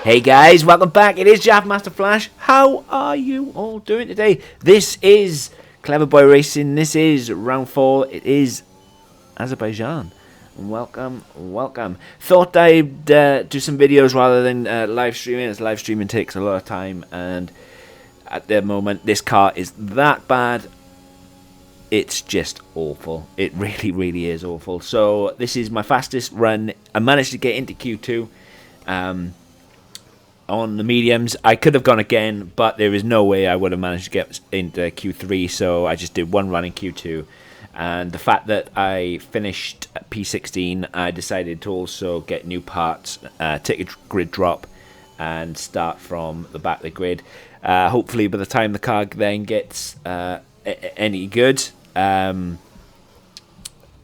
Hey guys, welcome back. It is Jaff Master Flash. How are you all doing today? This is Cleverboy Racing. This is round 4. It is Azerbaijan. Welcome, welcome. Thought I'd do some videos rather than live streaming, as live streaming takes a lot of time, and at the moment this car is that bad. It's just awful. It really, really is awful. So this is my fastest run. I managed to get into Q2 on the mediums. I could have gone again, but there is no way I would have managed to get into Q3, so I just did one run in Q2. And the fact that I finished at P16, I decided to also get new parts, take a grid drop, and start from the back of the grid. Hopefully by the time the car then gets any good, I'll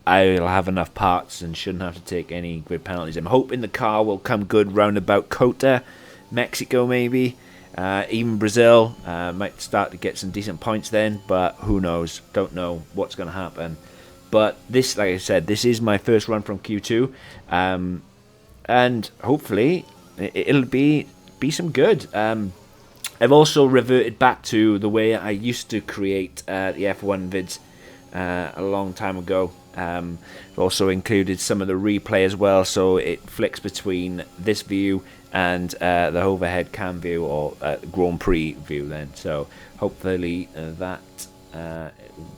have enough parts and shouldn't have to take any grid penalties. I'm hoping the car will come good round about Cota, Mexico maybe, even Brazil. Might start to get some decent points then, but who knows? Don't know what's going to happen. But this, like I said, this is my first run from Q2, and hopefully it'll be some good. I've also reverted back to the way I used to create the F1 vids a long time ago. I've also included some of the replay as well, so it flicks between this view and the overhead cam view, or Grand Prix view then. So hopefully that will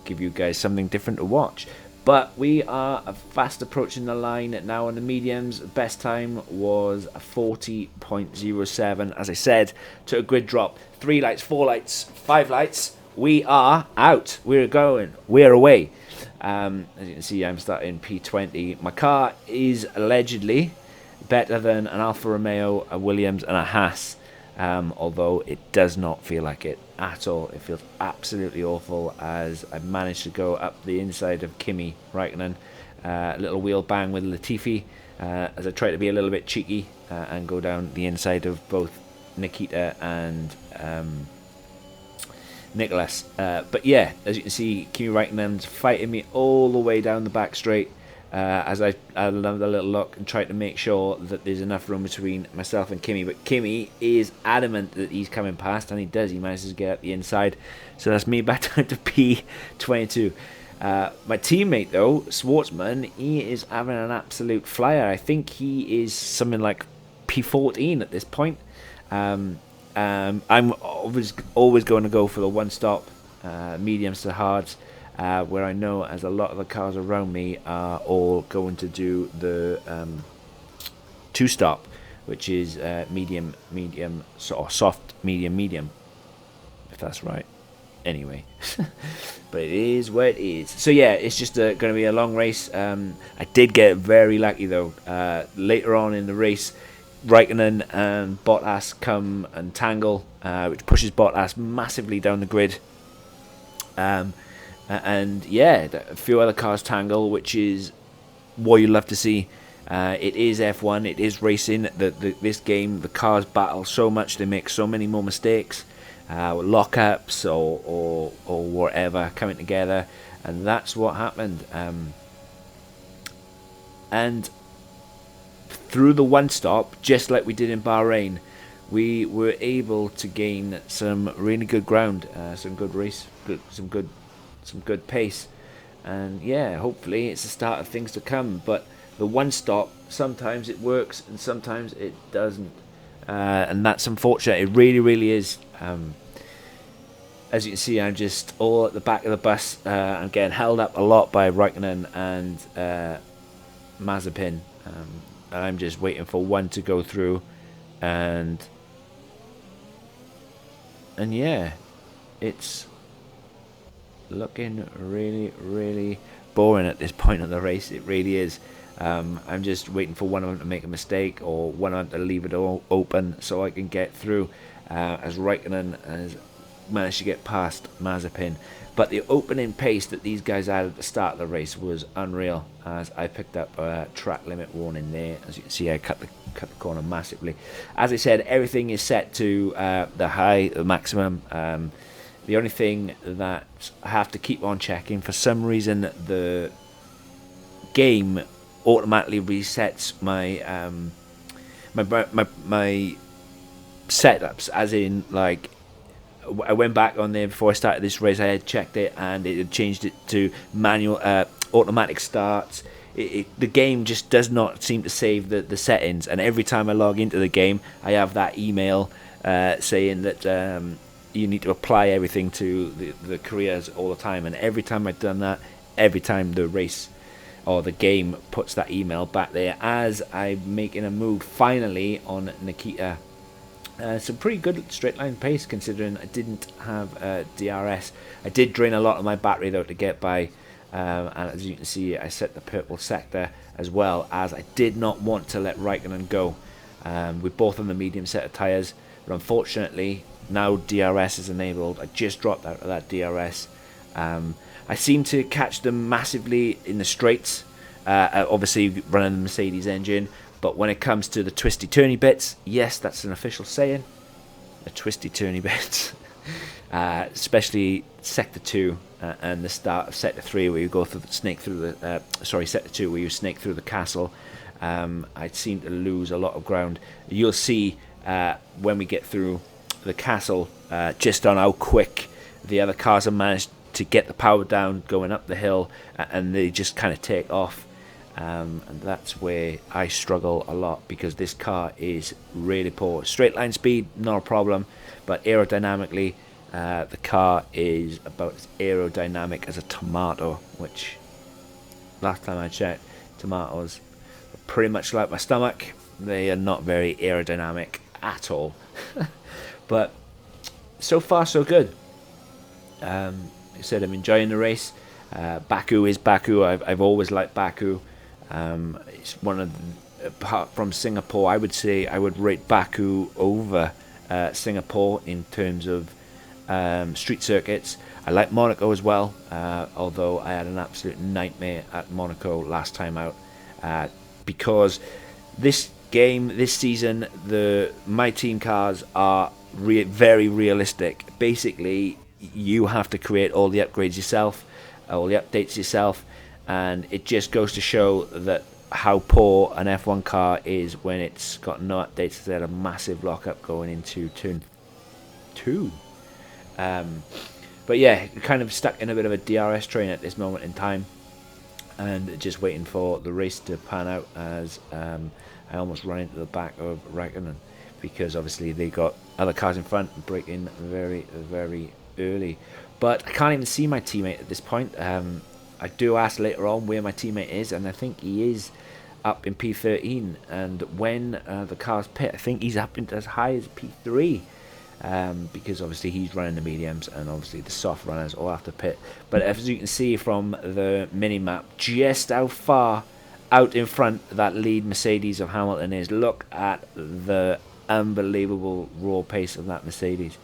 give you guys something different to watch. But we are fast approaching the line now on the mediums. Best time was 40.07. As I said, took a grid drop. 3 lights, 4 lights, 5 lights. We are out. We're going. We're away. As you can see, I'm starting P20. My car is allegedly better than an Alfa Romeo, a Williams, and a Haas. Although it does not feel like it at all. It feels absolutely awful, as I managed to go up the inside of Kimi Räikkönen, a little wheel bang with Latifi, as I try to be a little bit cheeky and go down the inside of both Nikita and Nicholas. But yeah, as you can see, Kimi Räikkönen's fighting me all the way down the back straight, as I had another little look and tried to make sure that there's enough room between myself and Kimi. But Kimi is adamant that he's coming past, and he does. He manages to get up the inside. So that's me back down to P22. My teammate, though, Schwartzman, he is having an absolute flyer. I think he is something like P14 at this point. I'm always going to go for the one-stop, mediums to hards, where I know, as a lot of the cars around me are all going to do the two-stop, which is medium, sort of soft, medium, if that's right. Anyway, but it is what it is. So yeah, it's just going to be a long race. I did get very lucky though. Later on in the race, Räikkönen and Bottas come and tangle, which pushes Bottas massively down the grid. And yeah, a few other cars tangle, which is what you love to see. It is F1, it is racing. This game, the cars battle so much, they make so many more mistakes, lockups or whatever coming together, and that's what happened. And through the one stop, just like we did in Bahrain, we were able to gain some really good ground, some good race, some good pace, and yeah, hopefully it's the start of things to come. But the one stop, sometimes it works and sometimes it doesn't, and that's unfortunate. It really, really is. As you can see, I'm just all at the back of the bus. I'm getting held up a lot by Räikkönen and Mazepin, and I'm just waiting for one to go through, and yeah, it's looking really, really boring at this point of the race. It really is. I'm just waiting for one of them to make a mistake, or one of them to leave it all open so I can get through, as Räikkönen has managed to get past Mazepin. But the opening pace that these guys had at the start of the race was unreal, as I picked up a track limit warning there. As you can see, I cut the corner massively. As I said, everything is set to the maximum. The only thing that I have to keep on checking, for some reason the game automatically resets my my setups, as in like I went back on there before I started this race. I had checked it and it had changed it to manual, automatic starts. The game just does not seem to save the settings, and every time I log into the game, I have that email saying that you need to apply everything to the careers all the time. And every time I've done that, every time the race or the game puts that email back there as I'm making a move finally on Nikita. Some pretty good straight line pace considering I didn't have DRS. I did drain a lot of my battery though to get by, and as you can see I set the purple sector as well, as I did not want to let Raikkonen go. We're both on the medium set of tyres, but unfortunately now DRS is enabled. I just dropped out of that DRS. I seem to catch them massively in the straights, obviously running the Mercedes engine. But when it comes to the twisty turny bits, yes, that's an official saying, the twisty turny bits, especially sector 2 and the start of sector 3 where you go through sector 2 where you snake through the castle. I seem to lose a lot of ground. You'll see when we get through the castle just on how quick the other cars have managed to get the power down going up the hill, and they just kind of take off. And that's where I struggle a lot, because this car is really poor. Straight line speed, not a problem, but aerodynamically, the car is about as aerodynamic as a tomato, which last time I checked, tomatoes are pretty much like my stomach. They are not very aerodynamic at all. But so far so good. Like I said, I'm enjoying the race. Baku is Baku. I've always liked Baku. It's one of apart from Singapore, I would say I would rate Baku over Singapore in terms of street circuits. I like Monaco as well, although I had an absolute nightmare at Monaco last time out, because this season my team cars are very realistic. Basically, you have to create all the upgrades yourself, all the updates yourself. And it just goes to show that how poor an F1 car is when it's got no updates. They had a massive lockup going into turn 2. But yeah, kind of stuck in a bit of a DRS train at this moment in time, and just waiting for the race to pan out, as I almost ran into the back of Raikkonen, because obviously they got other cars in front and braking very, very early. But I can't even see my teammate at this point. I do ask later on where my teammate is, and I think he is up in P13. And when the cars pit, I think he's up into as high as P3, because obviously he's running the mediums, and obviously the soft runners all have to pit. But as you can see from the mini map, just how far out in front that lead Mercedes of Hamilton is. Look at the unbelievable raw pace of that Mercedes,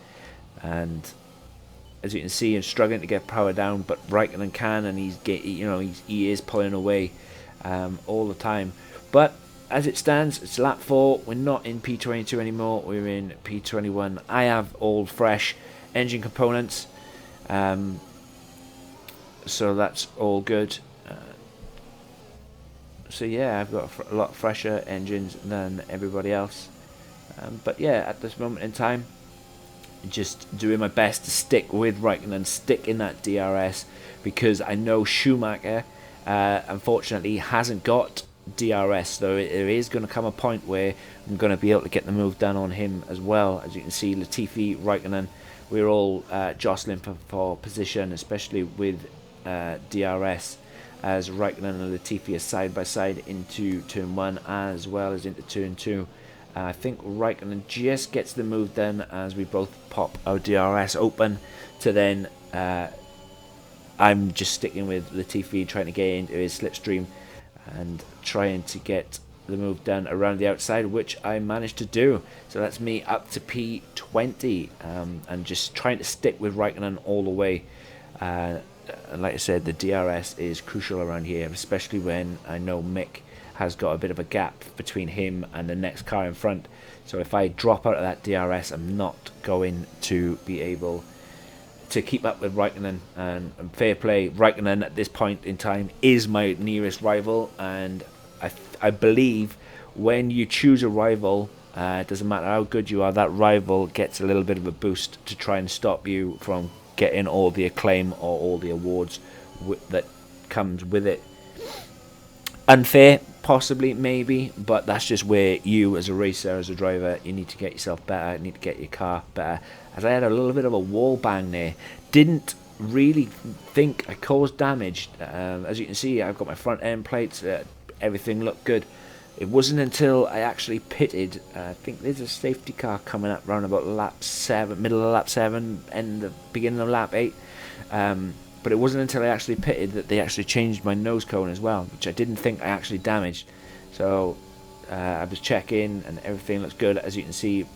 and as you can see, I'm struggling to get power down, but Raikkonen can, and he is pulling away all the time. But as it stands, it's lap 4. We're not in P22 anymore. We're in P21. I have all fresh engine components, so that's all good. So yeah, I've got a lot fresher engines than everybody else. But yeah, at this moment in time, just doing my best to stick with Raikkonen, stick in that DRS, because I know Schumacher unfortunately hasn't got DRS, so there is going to come a point where I'm going to be able to get the move done on him as well. As you can see, Latifi, Raikkonen, we're all jostling for position, especially with DRS, as Raikkonen and Latifi are side by side into turn 1 as well as into turn 2. I think Raikkonen just gets the move done as we both pop our DRS open, to then I'm just sticking with Latifi, trying to get into his slipstream and trying to get the move done around the outside, which I managed to do. So that's me up to P20, and just trying to stick with Raikkonen all the way. And like I said, the DRS is crucial around here, especially when I know Mick has got a bit of a gap between him and the next car in front. So if I drop out of that DRS, I'm not going to be able to keep up with Raikkonen. And fair play, Raikkonen at this point in time is my nearest rival, and I believe when you choose a rival It doesn't matter how good you are, that rival gets a little bit of a boost to try and stop you from getting all the acclaim or all the awards that comes with it. Unfair, possibly, maybe, but that's just where you as a racer, as a driver, you need to get yourself better, you need to get your car better. As I had a little bit of a wall bang there, didn't really think I caused damage. As you can see, I've got my front end plates, everything looked good. It wasn't until I actually pitted, I think there's a safety car coming up round about lap 7, middle of lap 7, and the beginning of lap 8. But it wasn't until I actually pitted that they actually changed my nose cone as well, which I didn't think I actually damaged. So I was checking and everything looks good. As you can see,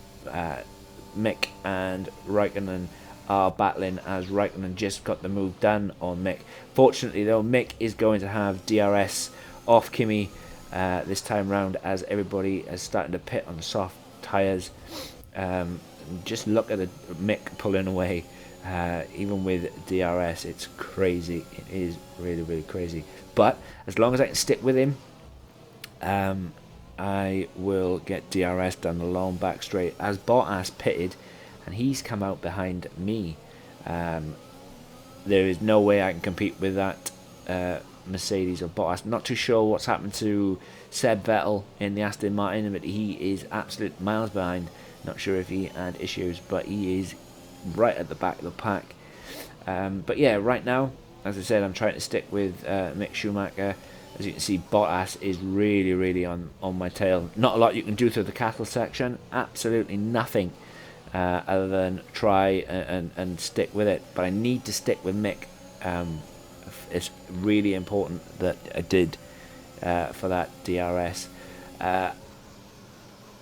Mick and Raikkonen are battling, as Raikkonen just got the move done on Mick. Fortunately though, Mick is going to have DRS off Kimi this time round, as everybody is starting to pit on the soft tyres. Just look at the Mick pulling away. Even with DRS, it's crazy. It is really, really crazy. But as long as I can stick with him, I will get DRS down the long back straight. As Bottas pitted, and he's come out behind me. There is no way I can compete with that Mercedes or Bottas. Not too sure what's happened to Seb Vettel in the Aston Martin, but he is absolute miles behind. Not sure if he had issues, but he is right at the back of the pack. But yeah, right now, as I said, I'm trying to stick with Mick Schumacher. As you can see, Bottas is really, really on my tail. Not a lot you can do through the cattle section. Absolutely nothing other than try and stick with it. But I need to stick with Mick. It's really important that I did for that DRS.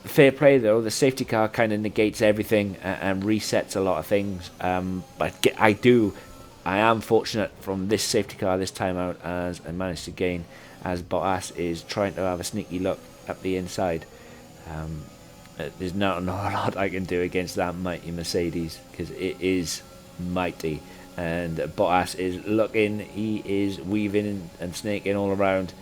Fair play though, the safety car kind of negates everything and resets a lot of things. But I am fortunate from this safety car this time out, as I managed to gain, as Bottas is trying to have a sneaky look up the inside. There's not a lot I can do against that mighty Mercedes, because it is mighty. And Bottas is looking, he is weaving and snaking all around.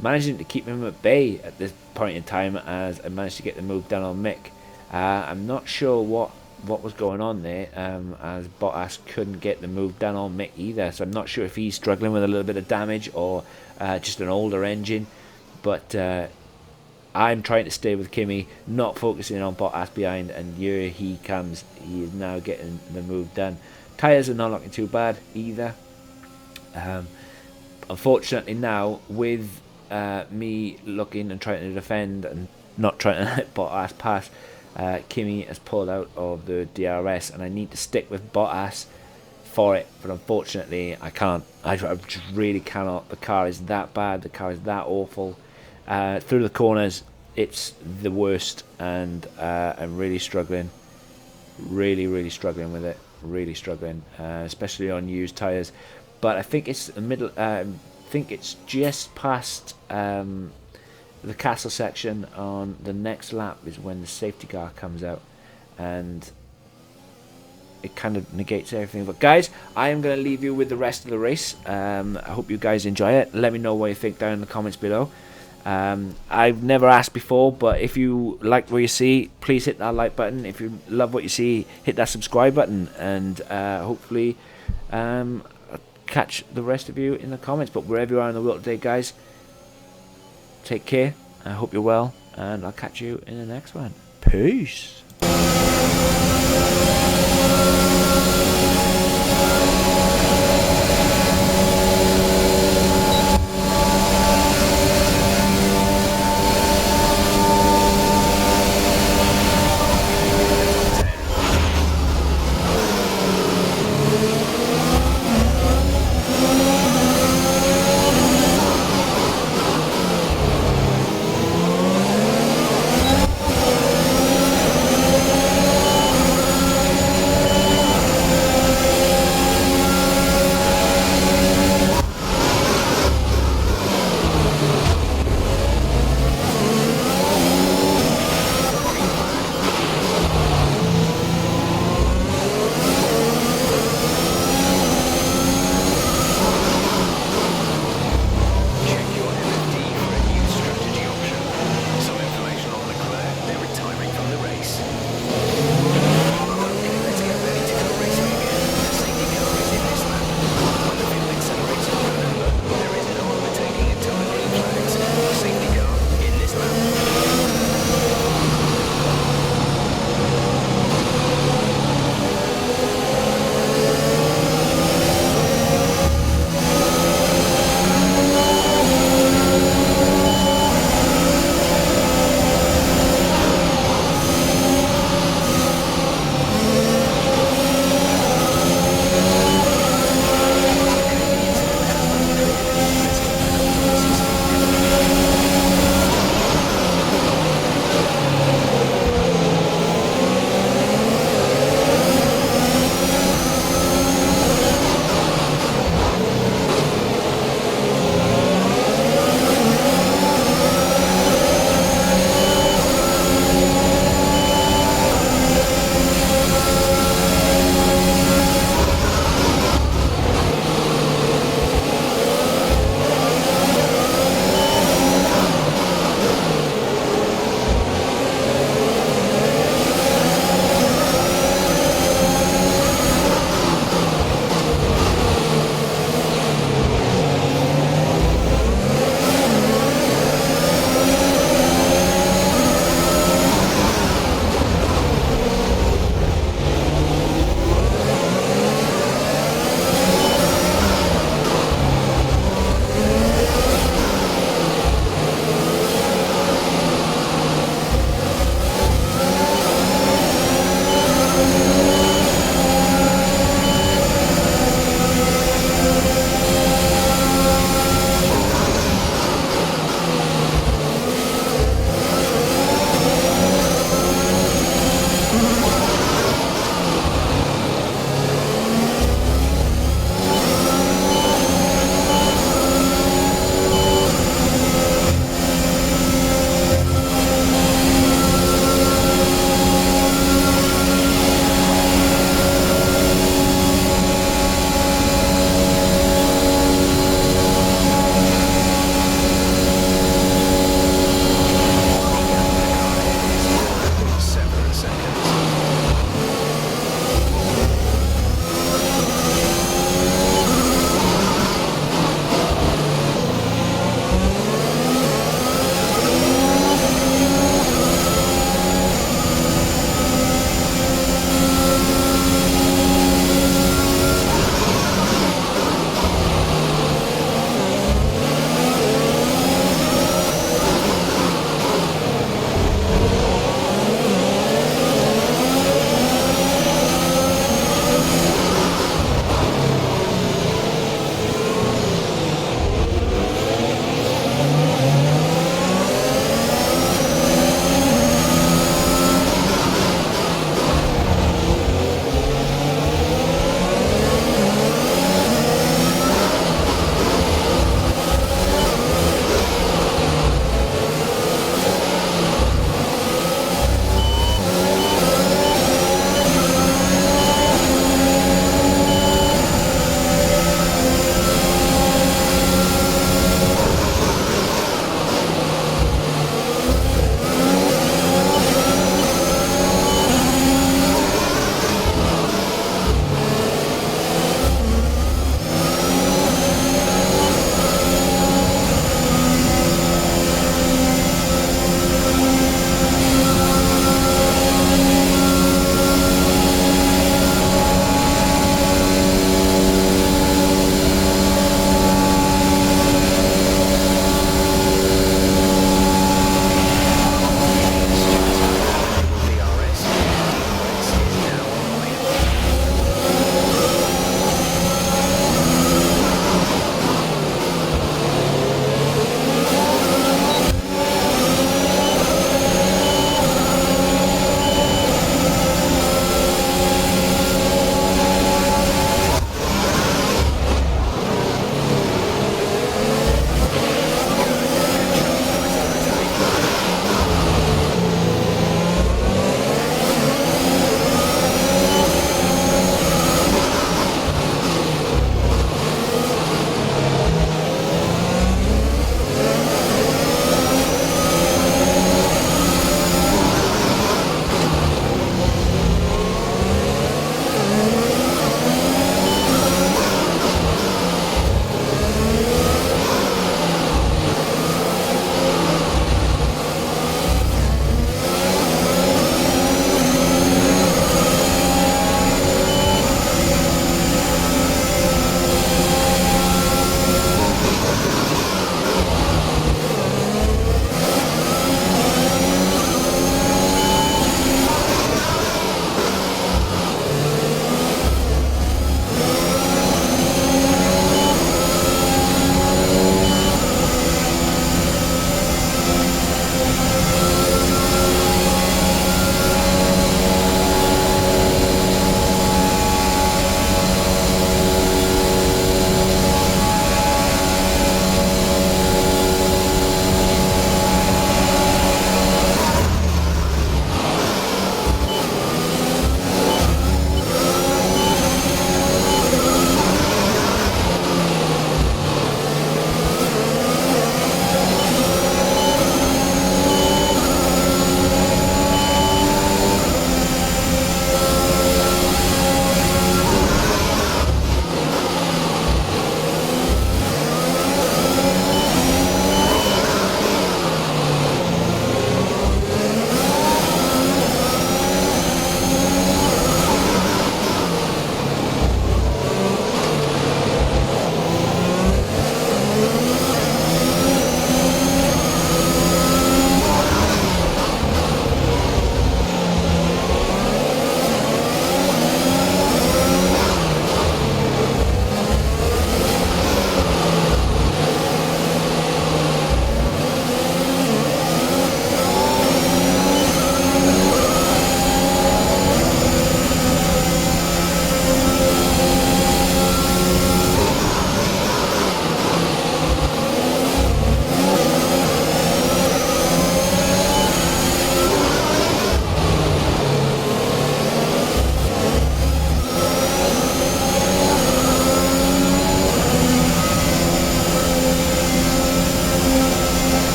Managing to keep him at bay at this point in time, as I managed to get the move done on Mick. I'm not sure what was going on there, as Bottas couldn't get the move done on Mick either, so I'm not sure if he's struggling with a little bit of damage or just an older engine. But I'm trying to stay with Kimi, not focusing on Bottas behind, and here he comes. He is now getting the move done. Tyres are not looking too bad either. Unfortunately now, with me looking and trying to defend and not trying to let Bottas pass, Kimi has pulled out of the DRS, and I need to stick with Bottas for it, but unfortunately I can't. I just really cannot. The car is that bad, the car is that awful. Through the corners it's the worst, and I'm really struggling, really struggling with it, really struggling, especially on used tyres. But I think it's the middle, I think it's just past the castle section. On the next lap is when the safety car comes out, and it kind of negates everything. But guys, I am going to leave you with the rest of the race. I hope you guys enjoy it. Let me know what you think down in the comments below. I've never asked before, but if you like what you see, please hit that like button. If you love what you see, hit that subscribe button, and hopefully catch the rest of you in the comments. But wherever you are in the world today, guys, take care. I hope you're well, and I'll catch you in the next one. Peace.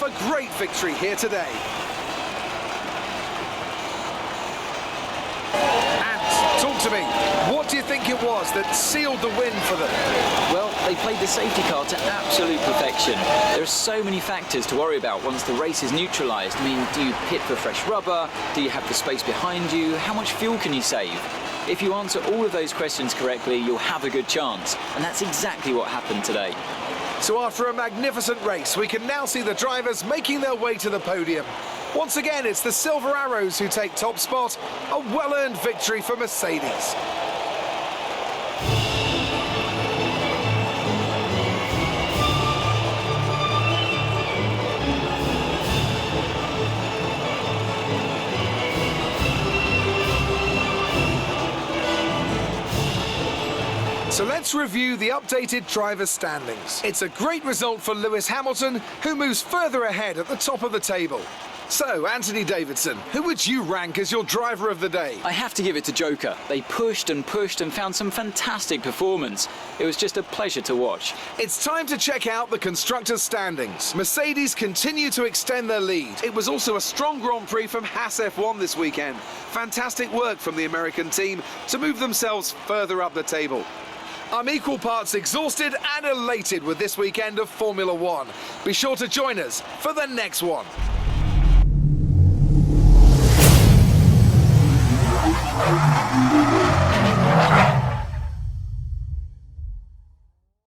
off a great victory here today. And talk to me, what do you think it was that sealed the win for them? Well, they played the safety car to absolute perfection. There are so many factors to worry about once the race is neutralised. I mean, do you pit for fresh rubber? Do you have the space behind you? How much fuel can you save? If you answer all of those questions correctly, you'll have a good chance. And that's exactly what happened today. So after a magnificent race, we can now see the drivers making their way to the podium. Once again, it's the Silver Arrows who take top spot, a well-earned victory for Mercedes. So let's review the updated drivers' standings. It's a great result for Lewis Hamilton, who moves further ahead at the top of the table. So, Anthony Davidson, who would you rank as your driver of the day? I have to give it to Joker. They pushed and found some fantastic performance. It was just a pleasure to watch. It's time to check out the constructors' standings. Mercedes continue to extend their lead. It was also a strong Grand Prix from Haas F1 this weekend. Fantastic work from the American team to move themselves further up the table. I'm equal parts exhausted and elated with this weekend of Formula One. Be sure to join us for the next one. Thank you.